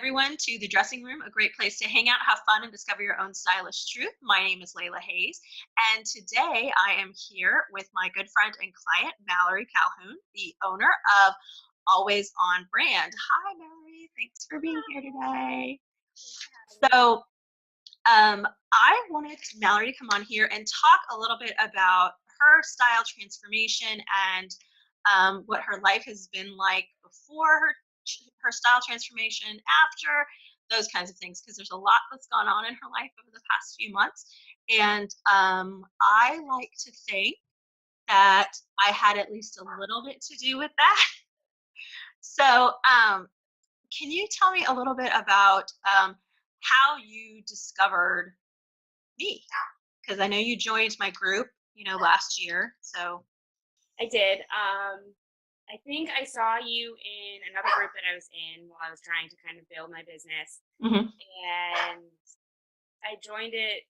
everyone to the dressing room, a great place to hang out, have fun, and discover your own stylish truth. My name is Layla Hayes, and today I am here with my good friend and client, Malorie Calhoun, the owner of Always On Brand. Hi, Malorie. Thanks for being here today. So, I wanted Malorie to come on here and talk a little bit about her style transformation and what her life has been like before her style transformation, after, those kinds of things, because there's a lot that's gone on in her life over the past few months. And I like to think that I had at least a little bit to do with that. So can you tell me a little bit about how you discovered me? Because I know you joined my group, last year. So I did. I think I saw you in another group that I was in while I was trying to kind of build my business. Mhm. And I joined it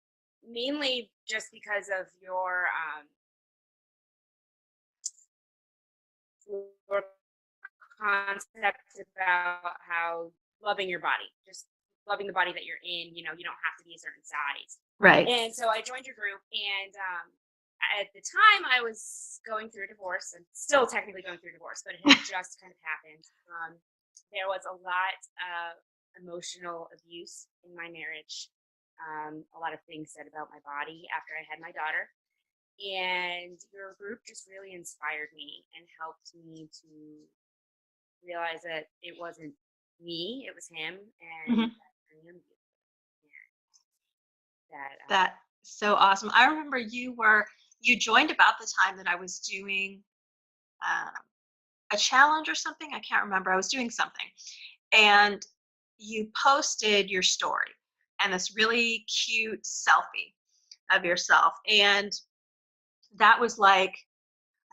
mainly just because of your concept about how loving your body, just loving the body that you're in, you don't have to be a certain size. Right. And so I joined your group, and at the time I was going through a divorce, and still technically going through a divorce, but it had just kind of happened. There was a lot of emotional abuse in my marriage, a lot of things said about my body after I had my daughter, and your group just really inspired me and helped me to realize that it wasn't me, it was him, and Mhm. I am beautiful. And That's so awesome. I remember you joined about the time that I was doing a challenge or something. I can't remember. I was doing something, and you posted your story and this really cute selfie of yourself, and that was like,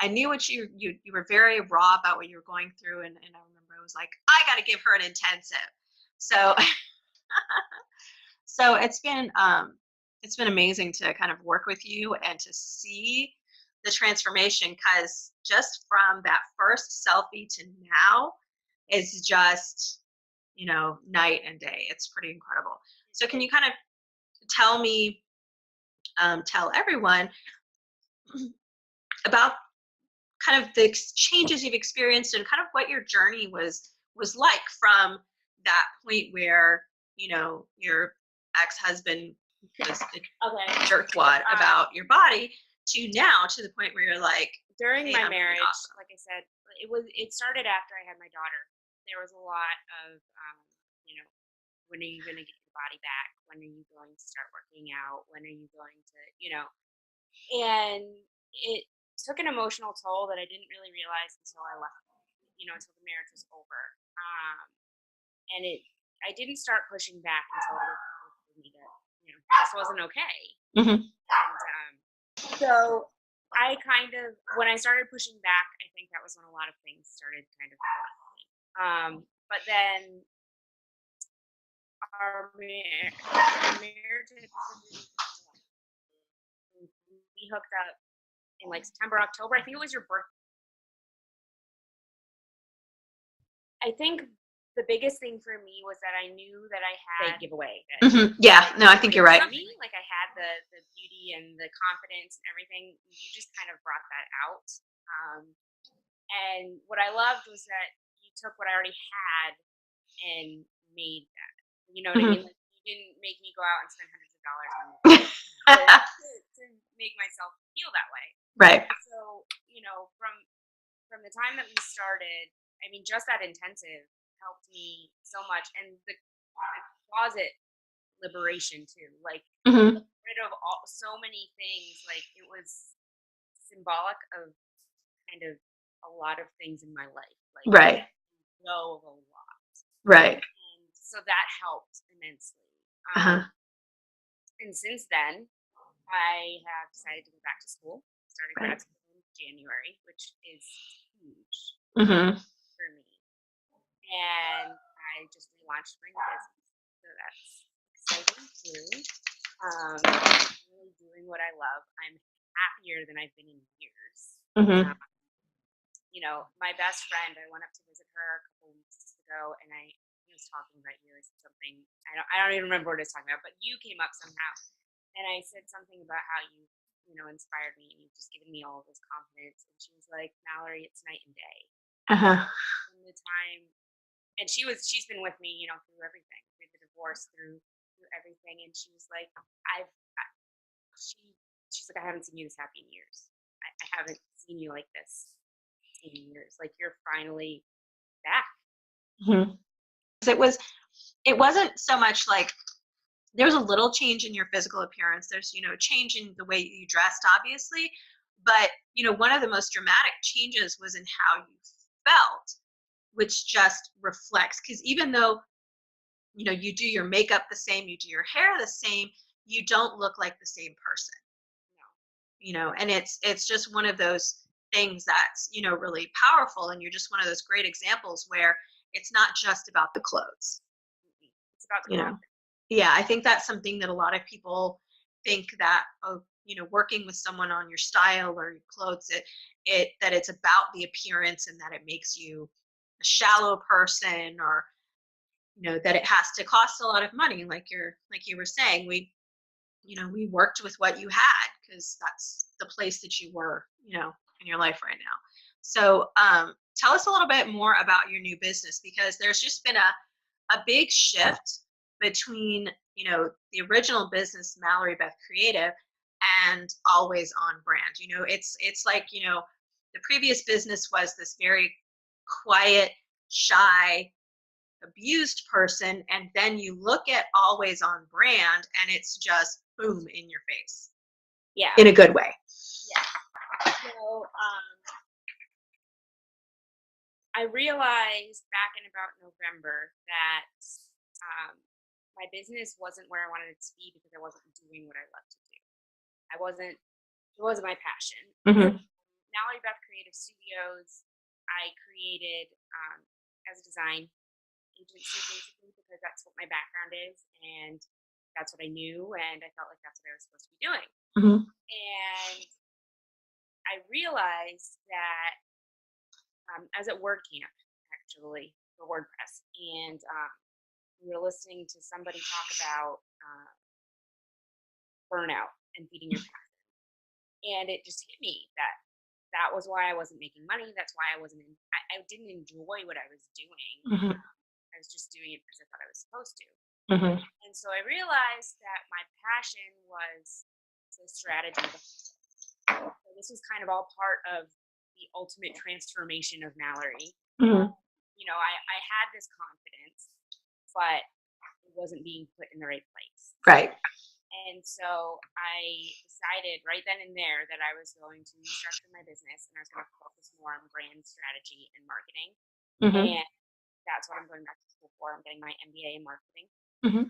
I knew what you were very raw about what you were going through, and I remember I was like, I got to give her an intensive. So so it's been amazing to kind of work with you and to see the transformation, because just from that first selfie to now is just, night and day. It's pretty incredible. So can you kind of tell me, tell everyone about kind of the changes you've experienced and kind of what your journey was like from that point where, your ex-husband was a jerkwad about your body, to now, to the point where you're like, during hey, my I'm pretty marriage, awesome. like I said, it started after I had my daughter. There was a lot of when are you going to get your body back? When are you going to start working out? When are you going to, and it took an emotional toll that I didn't really realize until I left, until the marriage was over. And I didn't start pushing back until it was for me that, this wasn't okay. Mhm. And so I kind of, when I started pushing back, I think that was when a lot of things started kind of happening. But then our marriage, we hooked up in like September, October. I think it was your birthday. I think the biggest thing for me was that I knew that I had giveaway. Yeah, no, I think you're right. Like I had the beauty and the confidence and everything. You just kind of brought that out. And what I loved was that you took what I already had and made that. You know what I mean? Like, you didn't make me go out and spend hundreds of dollars on to make myself feel that way. Right. So, from the time that we started, I mean, just that intensive helped me so much, and the closet liberation too. Like, rid of so many things. Like, it was symbolic of kind of a lot of things in my life. Like, right. Go of a lot. Right. And so that helped immensely. And since then, I have decided to go back to school. Started grad school in January, which is huge for me. And I just relaunched my business, so that's exciting too. Really doing what I love. I'm happier than I've been in years. My best friend, I went up to visit her a couple weeks ago, and I was talking about you. I said something, I don't even remember what I was talking about, but you came up somehow. And I said something about how inspired me and you've just given me all of this confidence. And she was like, Malorie, it's night and day. Uh-huh. From the time, and she's been with me, through everything, through the divorce, through everything. And she was like, she's like, I haven't seen you this happy in years. I haven't seen you like this in years. Like, you're finally back. Mm-hmm. It wasn't so much like there was a little change in your physical appearance. There's, change in the way you dressed, obviously. But, one of the most dramatic changes was in how you felt, which just reflects, because even though, you do your makeup the same, you do your hair the same, you don't look like the same person. No. And it's just one of those things that's, really powerful. And you're just one of those great examples where it's not just about the clothes. It's about the confidence. Yeah, I think that's something that a lot of people think that, working with someone on your style or your clothes, that it's about the appearance and that it makes you a shallow person, or, that it has to cost a lot of money. Like you were saying, we worked with what you had because that's the place that you were, in your life right now. So tell us a little bit more about your new business, because there's just been a big shift between, the original business, Malorie Beth Creative, and Always On Brand. It's like, the previous business was this very quiet, shy, abused person, and then you look at Always On Brand and it's just boom in your face. Yeah. In a good way. Yeah. So I realized back in about November that my business wasn't where I wanted it to be because I wasn't doing what I love to do. It wasn't my passion. Mm-hmm. Malorie Beth Creative Studios, I created as a design agency, basically, because that's what my background is, and that's what I knew, and I felt like that's what I was supposed to be doing. Mm-hmm. And I realized that I was at WordCamp, actually, for WordPress, and we were listening to somebody talk about burnout and feeding your passion. And it just hit me that was why I wasn't making money. That's why I didn't enjoy what I was doing. Mm-hmm. I was just doing it because I thought I was supposed to. Mm-hmm. And so I realized that my passion was the strategy. So this was kind of all part of the ultimate transformation of Malorie. Mm-hmm. I had this confidence, but it wasn't being put in the right place. Right. And so I decided right then and there that I was going to restructure my business and I was going to focus more on brand strategy and marketing. Mm-hmm. And that's what I'm going back to school for. I'm getting my MBA in marketing. Mm-hmm.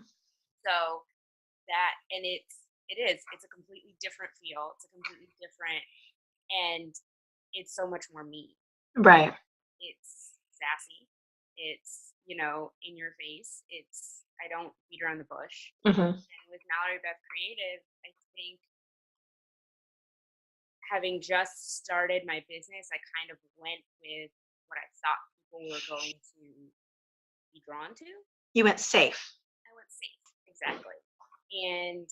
So it's a completely different feel. It's a completely different, and it's so much more me. Right. It's sassy. It's, in your face. I don't beat around the bush. Mm-hmm. And with Malorie Beth Creative, I think having just started my business, I kind of went with what I thought people were going to be drawn to. You went safe. I went safe, exactly. And,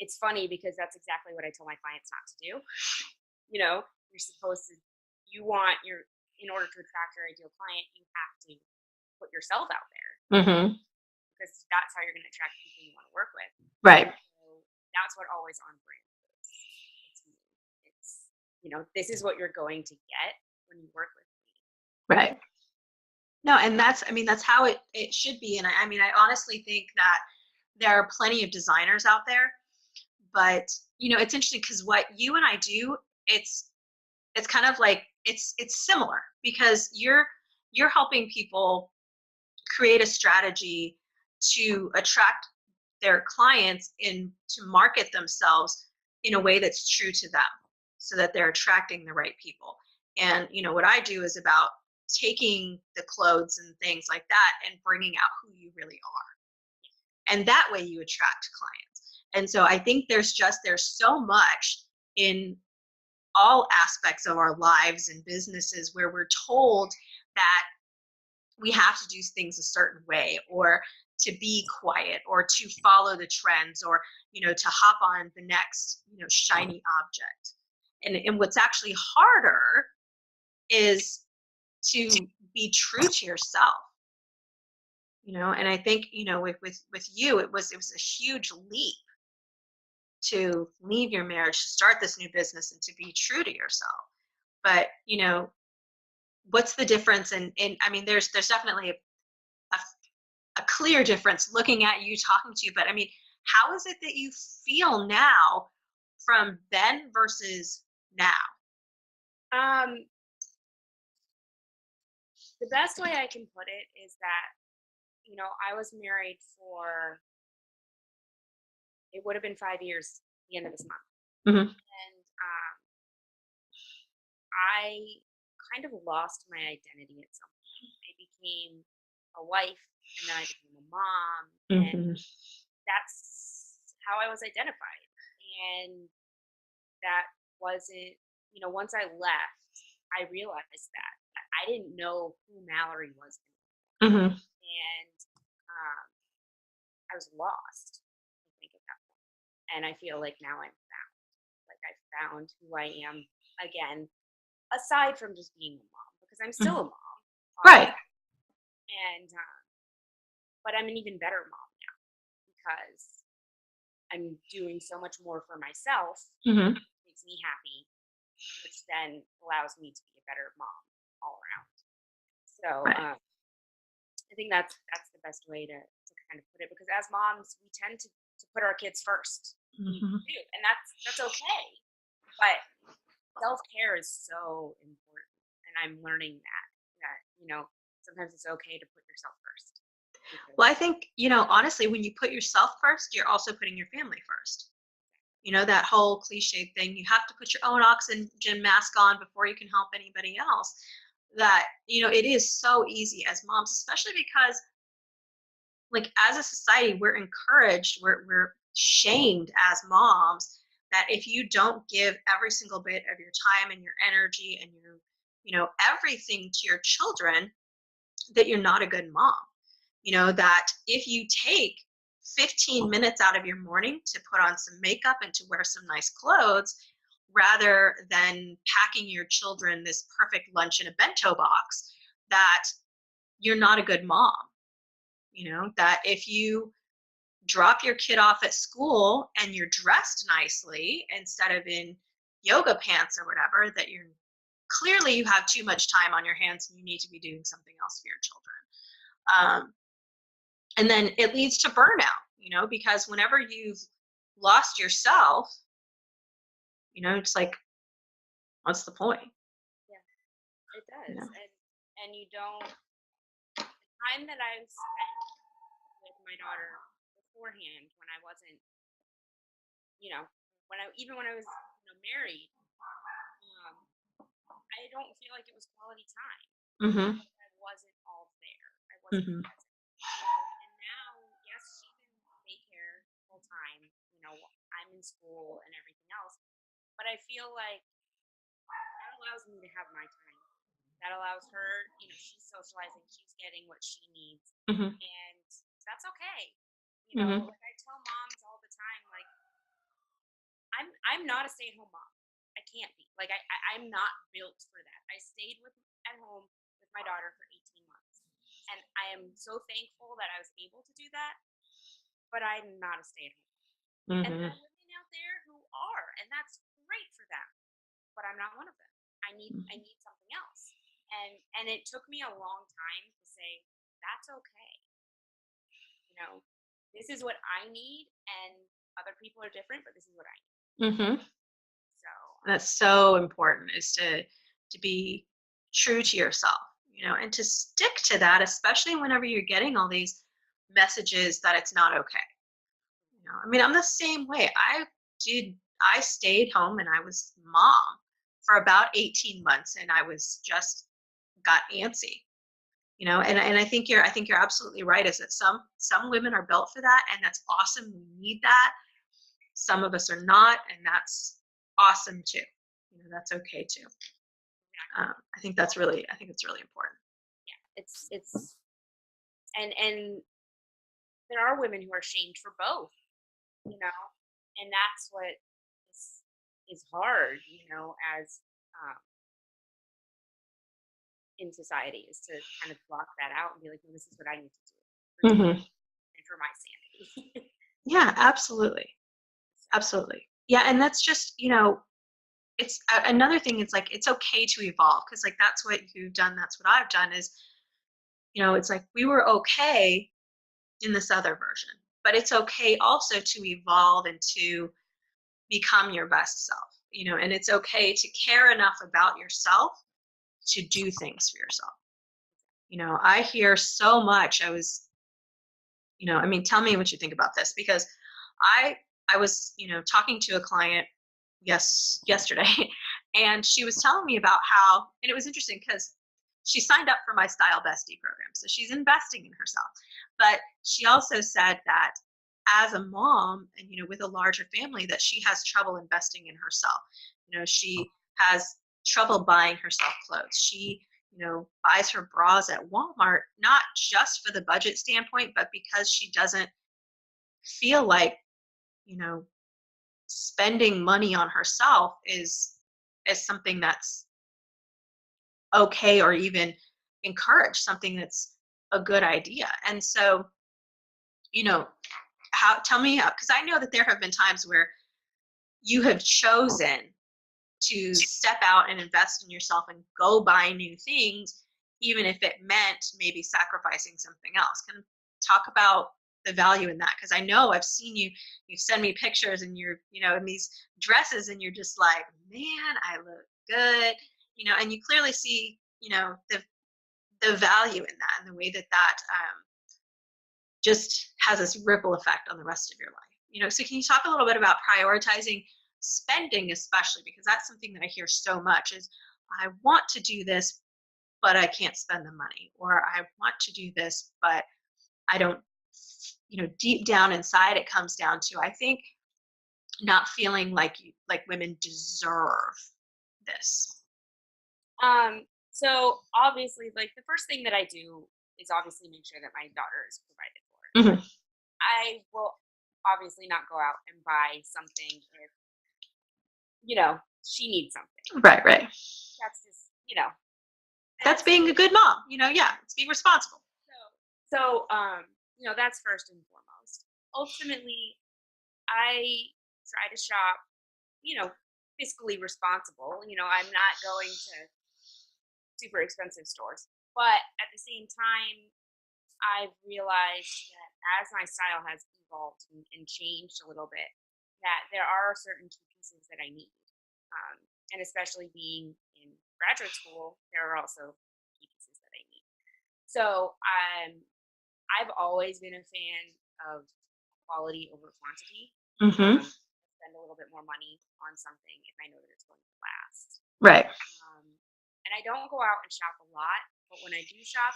it's funny because that's exactly what I tell my clients not to do. You're supposed to, in order to attract your ideal client, you have to put yourself out there. Mm-hmm. Because that's how you're going to attract people you want to work with. Right. So that's what Always On Brand is. It's this is what you're going to get when you work with me. Right. No, and that's how it should be. And I honestly think that there are plenty of designers out there, but it's interesting because what you and I do, it's kind of like it's similar, because you're helping people create a strategy to attract their clients in, to market themselves in a way that's true to them, so that they're attracting the right people. And what I do is about taking the clothes and things like that and bringing out who you really are, and that way you attract clients. And so I think there's so much in all aspects of our lives and businesses where we're told that we have to do things a certain way, or to be quiet, or to follow the trends, or to hop on the next shiny object. And what's actually harder is to be true to yourself. And I think with you, it was a huge leap to leave your marriage, to start this new business, and to be true to yourself. But what's the difference? And I mean, there's definitely a clear difference looking at you, talking to you. But I mean, how is it that you feel now from then versus now? Um, the best way I can put it is that, I was married for, it would have been 5 years at the end of this month. Hmm. And I kind of lost my identity at some point. I became a wife, and then I became a mom, and Hmm. that's how I was identified. And that wasn't, once I left, I realized that I didn't know who Mallory was Hmm. anymore. And um, I was lost, I think, at that point. And I feel like now I'm found. Like I found who I am again, aside from just being a mom, because I'm still a mom. Right. And but I'm an even better mom now because I'm doing so much more for myself. Hmm. Makes me happy, which then allows me to be a better mom all around. So Right. I think that's the best way to kind of put it, because as moms we tend to put our kids first. We Hmm. do, and that's okay. But self-care is so important, and I'm learning that sometimes it's okay to put yourself first. Well, I think, honestly, when you put yourself first, you're also putting your family first. That whole cliche thing, you have to put your own oxygen mask on before you can help anybody else. That, it is so easy as moms, especially because, like, as a society, we're encouraged, we're shamed as moms that if you don't give every single bit of your time and your energy and your, everything to your children, that you're not a good mom. That if you take 15 minutes out of your morning to put on some makeup and to wear some nice clothes, rather than packing your children this perfect lunch in a bento box, that you're not a good mom. That if you drop your kid off at school and you're dressed nicely instead of in yoga pants or whatever, that you're clearly, you have too much time on your hands and you need to be doing something else for your children. And then it leads to burnout, because whenever you've lost yourself, it's like, what's the point? Yeah, it does. You And you don't, the time that I've spent with my daughter beforehand, when I wasn't, you know, when I was married, um, I don't feel like it was quality time. Mm-hmm. I wasn't all there. I wasn't Mm-hmm. present. And now, yes, she's in daycare full time. I'm in school and everything else. But I feel like that allows me to have my time. That allows her, she's socializing, she's getting what she needs, Mm-hmm. and that's okay. Mm-hmm. Like I tell moms all the time, like I'm not a stay-at-home mom. I can't be. Like I'm not built for that. I stayed at home with my daughter for 18 months, and I am so thankful that I was able to do that. But I'm not a stay-at-home. And there Mm-hmm. are women out there who are, and that's great for them. But I'm not one of them. I need something else. And it took me a long time to say that's okay. You know, this is what I need, and other people are different, but this is what I need. Mm-hmm. So That's so important, is to be true to yourself, and to stick to that, especially whenever you're getting all these messages that it's not okay. I mean, I'm the same way. I stayed home and I was mom for about 18 months, and I was just got antsy. And I think you're absolutely right, is that some women are built for that, and that's awesome. We need that. Some of us are not, and that's awesome too. That's okay too. I think it's really important. It's and there are women who are shamed for both, you know, and that's what is is hard, as um, in society is to kind of block that out and be like, no, this is what I need to do for me Hmm. and for my sanity. Yeah, absolutely. Absolutely. Yeah. And that's just, it's another thing. It's like, it's okay to evolve because, like, that's what you've done. That's what I've done is, it's like we were okay in this other version, but it's okay also to evolve and to become your best self, and it's okay to care enough about yourself to do things for yourself. I hear so much. I mean, tell me what you think about this because I I was, talking to a client yesterday and she was telling me about how, and it was interesting because she signed up for my Style Bestie program. So she's investing in herself. But she also said that as a mom and with a larger family that she has trouble investing in herself. She has trouble buying herself clothes. She buys her bras at Walmart, not just for the budget standpoint, but because she doesn't feel like, you know, spending money on herself is something that's okay or even encouraged, something that's a good idea. And so, you know, how tell me because I know that there have been times where you have chosen to step out and invest in yourself and go buy new things, even if it meant maybe sacrificing something else. Can talk about the value in that? Because I know I've seen you send me pictures and you're, in these dresses and you're just like, man, I look good, and you clearly see, the value in that and the way that just has this ripple effect on the rest of your life. So can you talk a little bit about prioritizing spending, especially because that's something that I hear so much is I want to do this, but I can't spend the money, or I want to do this, but I don't, deep down inside it comes down to, I think, not feeling like like women deserve this. So obviously, like the first thing that I do is obviously make sure that my daughter is provided for. Hmm. I will obviously not go out and buy something if she needs something. Right, right. That's just That's that's being a good mom. Yeah, it's being responsible. that's first and foremost. Ultimately, I try to shop, fiscally responsible. I'm not going to super expensive stores, but at the same time, I've realized that as my style has evolved and changed a little bit, that there are certain key pieces that I need. And especially being in graduate school, there are also key pieces that I need. So I've always been a fan of quality over quantity. Hmm. Spend a little bit more money on something if I know that it's going to last. Right. Um, and I don't go out and shop a lot, but when I do shop,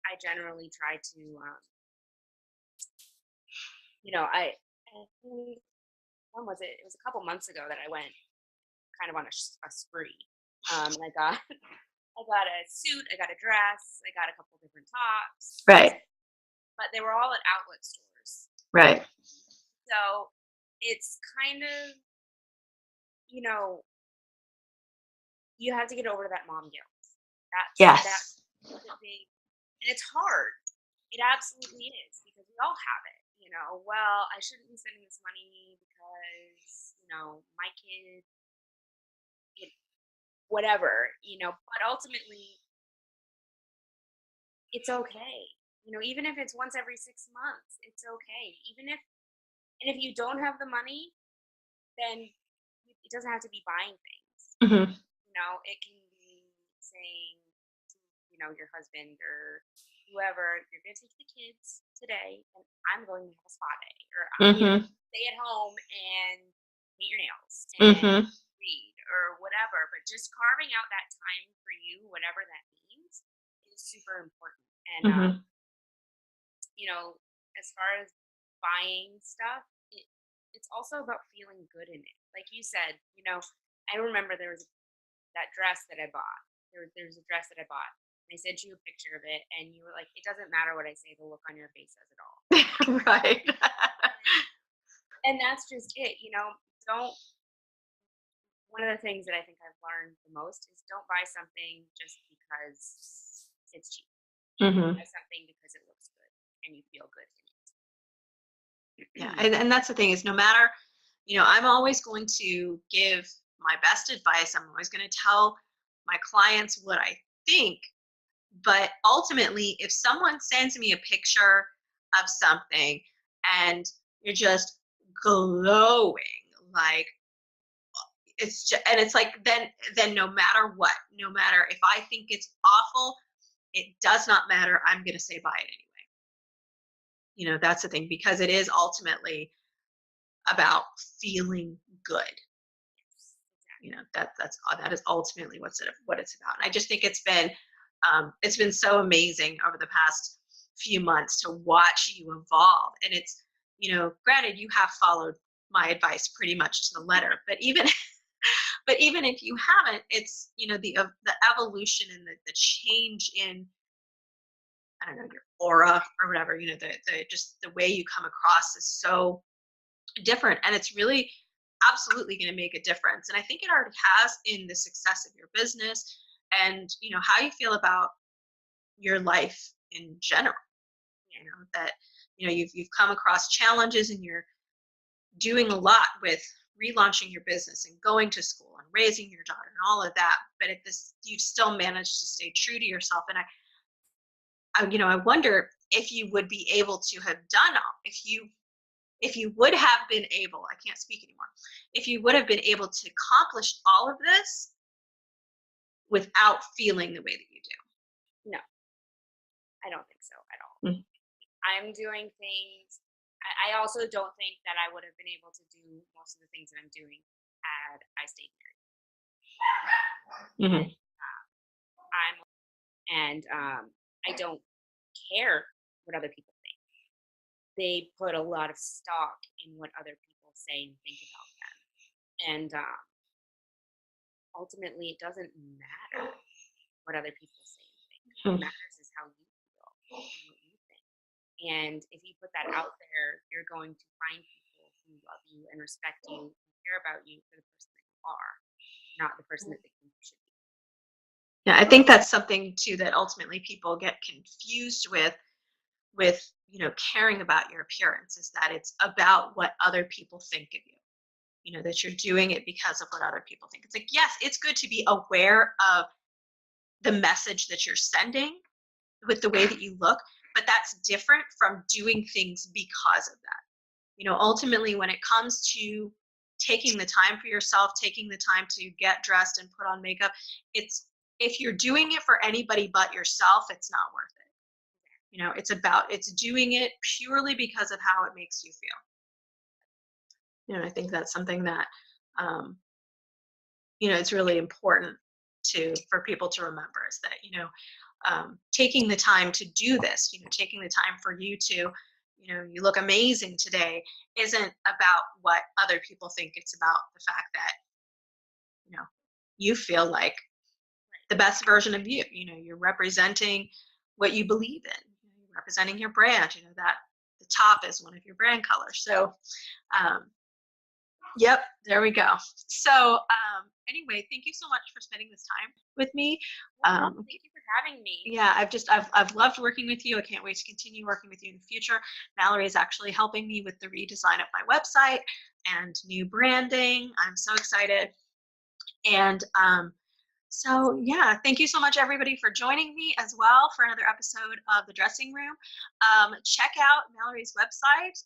I generally try to, I think, when was it? It was a couple months ago that I went kind of on a spree. And I got I got a suit, I got a dress, I got a couple different tops, Right. but they were all at outlet stores. Right. So it's kind of, you know, you have to get over that mom guilt. That's Yes. the big, and it's hard. It absolutely is because we all have it. Well, I shouldn't be spending this money because my kid, whatever. But ultimately, it's okay. Even if it's once every 6 months, it's okay. And if you don't have the money, then it doesn't have to be buying things. Hmm. It can be saying to, your husband or whoever, you're going to take the kids today and I'm going to have a spa day, or Hmm. stay at home and paint your nails and Hmm. read or whatever. But just carving out that time for you, whatever that means, is super important. And Hmm. as far as buying stuff, it's also about feeling good in it. Like you said, I remember there was that dress that I bought. There's a dress that I bought. I sent you a picture of it, and you were like, "It doesn't matter what I say; the look on your face says it all." Right. And that's just it, you know. Don't. One of the things that I think I've learned the most is don't buy something just because it's cheap. Hmm. Buy something because it looks good and you feel good Yeah, in it. and that's the thing is no matter, I'm always going to give my best advice. I'm always going to tell my clients what I think. But ultimately, if someone sends me a picture of something and you're just glowing, like it's just, and it's like then no matter what, no matter if I think it's awful, it does not matter. I'm going to say buy it anyway. That's the thing because it is ultimately about feeling good. That is ultimately what it's about. And I just think it's been so amazing over the past few months to watch you evolve. And it's, granted you have followed my advice pretty much to the letter, but even but even if you haven't, it's, the evolution and the change in, I don't know, your aura or whatever, the just the way you come across is so different, and it's really absolutely going to make a difference. And I think it already has in the success of your business and how you feel about your life in general. That you've come across challenges and you're doing a lot with relaunching your business and going to school and raising your daughter and all of that, but at this you've still managed to stay true to yourself. And I wonder if you would be able to have done if you would have been able, I can't speak anymore, if you would have been able to accomplish all of this without feeling the way that you No, I don't think so at all. do. I'm doing things. I also don't think that I would have been able to do most of the things that I'm doing had I stayed married. Mm-hmm. I'm and I don't care what other people think. They put a lot of stock in what other people say and think about them, and ultimately, it doesn't matter what other people say and think. What matters is how you feel and what you think. And if you put that out there, you're going to find people who love you and respect you and care about you for the person that you are, not the person that they think you should be. Yeah, I think that's something too that ultimately people get confused with caring about your appearance is that it's about what other people think of you. That you're doing it because of what other people think. It's like, yes, it's good to be aware of the message that you're sending with the way that you look, but that's different from doing things because of that. Ultimately, when it comes to taking the time for yourself, taking the time to get dressed and put on makeup, it's if you're doing it for anybody but yourself, it's not worth it. It's doing it purely because of how it makes you feel. I think that's something that um, it's really important for people to remember is that taking the time to do this, taking the time for you to you look amazing today isn't about what other people think. It's about the fact that you know you feel like the best version of you. You're representing what you believe in. You're representing your brand. That the top is one of your brand colors. So yep, there we go. So anyway, thank you so much for spending this time with me. Thank you for having me. Yeah, I've loved working with you. I can't wait to continue working with you in the future. Mallory is actually helping me with the redesign of my website and new branding. I'm so excited. And so yeah, thank you so much everybody for joining me as well for another episode of The Dressing Room. Check out Mallory's website.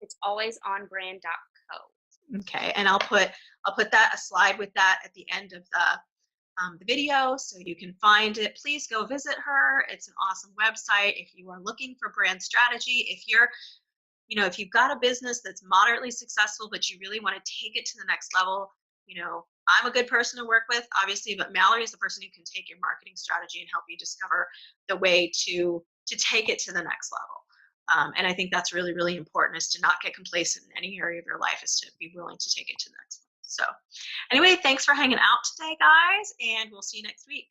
It's alwaysonbrand.co. Okay, and I'll put a slide with that at the end of the video so you can find it. Please go visit her. It's an awesome website. If you are looking for brand strategy, if you've got a business that's moderately successful, but you really want to take it to the next level, I'm a good person to work with, obviously, but Mallory is the person who can take your marketing strategy and help you discover the way to take it to the next level. And I think that's really, really important is to not get complacent in any area of your life, is to be willing to take it to the next one. So anyway, thanks for hanging out today, guys, and we'll see you next week.